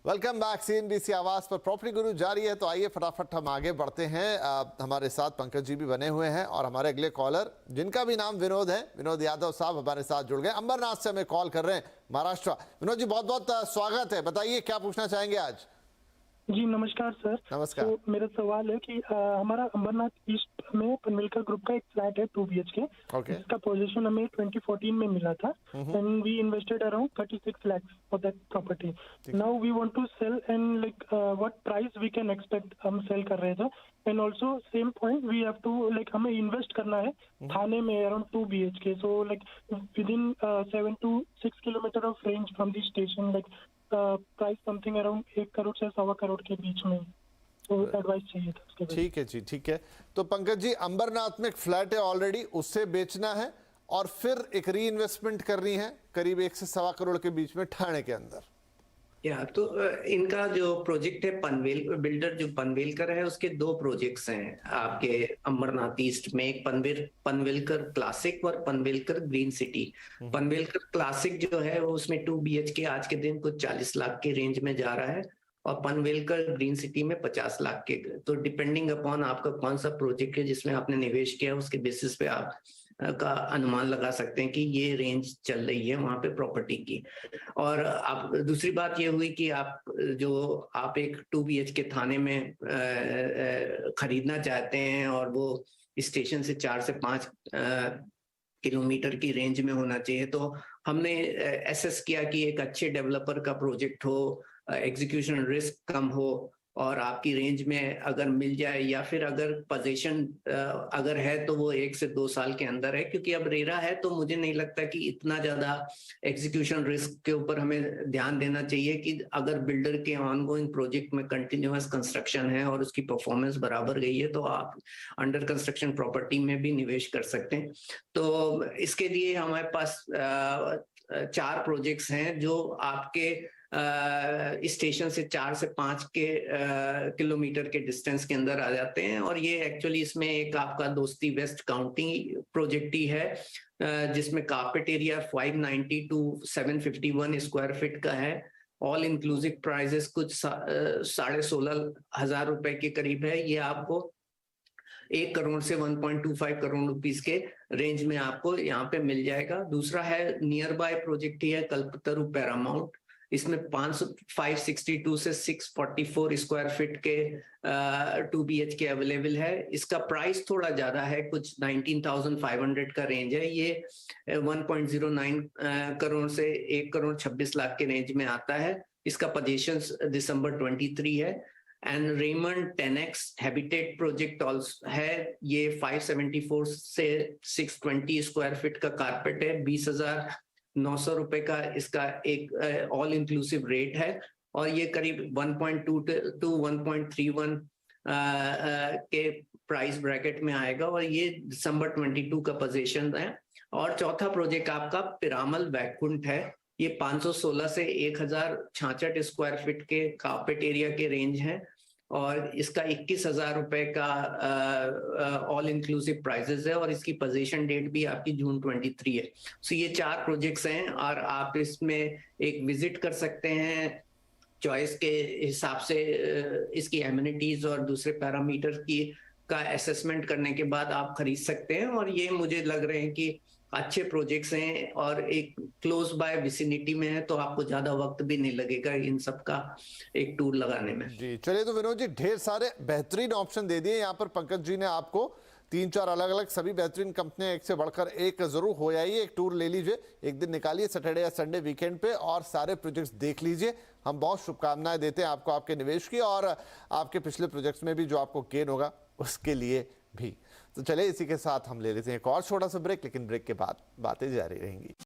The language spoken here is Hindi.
Welcome back. CNBC आवाज पर प्रॉपर्टी गुरु जारी है, तो आइए फटाफट हम आगे बढ़ते हैं। हमारे साथ पंकज जी भी बने हुए हैं और हमारे अगले कॉलर जिनका भी नाम विनोद है, विनोद यादव साहब हमारे साथ जुड़ गए। अंबरनाथ से हमें कॉल कर रहे हैं, महाराष्ट्र। विनोद जी बहुत बहुत स्वागत है, बताइए क्या पूछना चाहेंगे आज। जी नमस्कार सर। नमस्कार। तो मेरा सवाल है कि हमारा अंबरनाथ ईस्ट में पनवेलकर ग्रुप का एक फ्लैट है 2 BHK, जिसका पोजीशन हमें 2014 में मिला था and we invested around 36 lakhs for that property. Now we want to sell and like what price we can expect, हम सेल कर रहे थे। And also same point we have to like हमें इन्वेस्ट करना है थाने में around 2 BHK, so like within 7 to 6 kilometre of range from the station, like price something around 1 crore से 1.25 करोड़ के बीच में। तो एडवाइस चाहिए था उसके बारे में। ठीक है जी, ठीक है। तो पंकज जी, अंबरनाथ में एक फ्लैट है ऑलरेडी, उससे बेचना है और फिर एक री इन्वेस्टमेंट करनी है करीब 1 से 1.25 करोड़ के बीच में ठाणे के अंदर। तो इनका जो प्रोजेक्ट है पनवेल बिल्डर जो पनवेलकर है, उसके 2 प्रोजेक्ट्स हैं आपके अंबरनाथ ईस्ट में। एक पनवेलकर क्लासिक और Panvelkar green city. Panvelkar classic जो है वो उसमें 2 BHK आज के दिन कुछ 40 लाख के रेंज में जा रहा है और पनवेलकर ग्रीन सिटी में 50 लाख के। तो डिपेंडिंग अपॉन आपका कौन सा प्रोजेक्ट है जिसमें आपने निवेश किया, उसके बेसिस पे आप का अनुमान लगा सकते हैं कि ये रेंज चल रही है वहां पे प्रॉपर्टी की। और आप दूसरी बात ये हुई कि आप एक 2 BHK थाने में खरीदना चाहते हैं और वो स्टेशन से 4 से 5 किलोमीटर की रेंज में होना चाहिए। तो हमने एसेस किया कि एक अच्छे डेवलपर का प्रोजेक्ट हो, एग्जीक्यूशन रिस्क कम हो और आपकी रेंज में अगर मिल जाए, या फिर अगर पोजीशन अगर है तो वो 1 से 2 साल के अंदर है। क्योंकि अब रेरा है तो मुझे नहीं लगता कि इतना ज्यादा एग्जीक्यूशन रिस्क के ऊपर हमें ध्यान देना चाहिए। कि अगर बिल्डर के ऑनगोइंग प्रोजेक्ट में कंटिन्यूअस कंस्ट्रक्शन है और उसकी परफॉर्मेंस बराबर गई है तो आप अंडर कंस्ट्रक्शन प्रॉपर्टी में भी निवेश कर सकते हैं। तो इसके लिए हमारे पास 4 प्रोजेक्ट्स हैं जो आपके स्टेशन से 4 से 5 किलोमीटर के डिस्टेंस के अंदर आ जाते हैं। और ये एक्चुअली इसमें एक आपका दोस्ती वेस्ट काउंटी प्रोजेक्ट ही है जिसमें carpet area 590 to 751 square feet का है। ऑल इंक्लूसिव प्राइजेस कुछ 16,500 रुपए के करीब है। ये आपको 1 करोड़ से 1.25 करोड़ रुपीस के रेंज में आपको यहाँ पे मिल जाएगा। दूसरा है नियर बाय प्रोजेक्ट ही है कल्पतरु पैरामाउंट। इसमें 562 से 644 स्क्वायर फीट के 2 BHK अवेलेबल है। इसका प्राइस थोड़ा ज्यादा है, कुछ 19,500 का रेंज है। ये 1.09 करोड़ से 1 करोड़ 26 लाख के रेंज में आता है। इसका पोजीशन दिसंबर 23 है। And Raymond 10X habitat project also है। ये 574 से 620 स्क्वायर फीट का कारपेट है। 20,900 रुपए का इसका एक ऑल इंक्लूसिव रेट है और ये करीब 1.2 to 1.31 के प्राइस ब्रैकेट में आएगा और ये दिसंबर 22 का पोजीशन है। और चौथा प्रोजेक्ट आपका पिरामल वैकुंठ है। ये 516 से 1,066 स्क्वायर फीट के कारपेट एरिया के रेंज है और इसका 21,000 रुपए का ऑल इंक्लूसिव प्राइसेस है और इसकी पोजीशन डेट भी आपकी जून 23 है। सो ये 4 प्रोजेक्ट्स हैं और आप इसमें एक विजिट कर सकते हैं। चॉइस के हिसाब से इसकी एमिनिटीज और दूसरे पैरामीटर की का असेसमेंट करने के बाद आप खरीद सकते हैं। और ये मुझे लग रहे हैं कि अच्छे प्रोजेक्ट्स हैं और एक क्लोज बाय विसिनिटी में है, तो आपको ज्यादा वक्त भी नहीं लगेगा इन सब का एक टूर लगाने में। जी चलिए, तो विनोद जी ढेर सारे बेहतरीन ऑप्शन दे दिए यहाँ पर पंकज जी ने आपको। 3-4 अलग अलग सभी बेहतरीन कंपनियां, एक से बढ़कर एक जरूर हो जाइए। एक टूर ले लीजिए, एक दिन निकालिए सैटरडे या संडे वीकेंड पे और सारे प्रोजेक्ट्स देख लीजिए। हम बहुत शुभकामनाएं देते हैं आपको, आपके निवेश की और आपके पिछले प्रोजेक्ट्स में भी जो आपको गेन होगा उसके लिए भी। तो चलिए इसी के साथ हम ले लेते हैं एक और छोटा सा ब्रेक, लेकिन ब्रेक के बाद बातें जारी रहेंगी।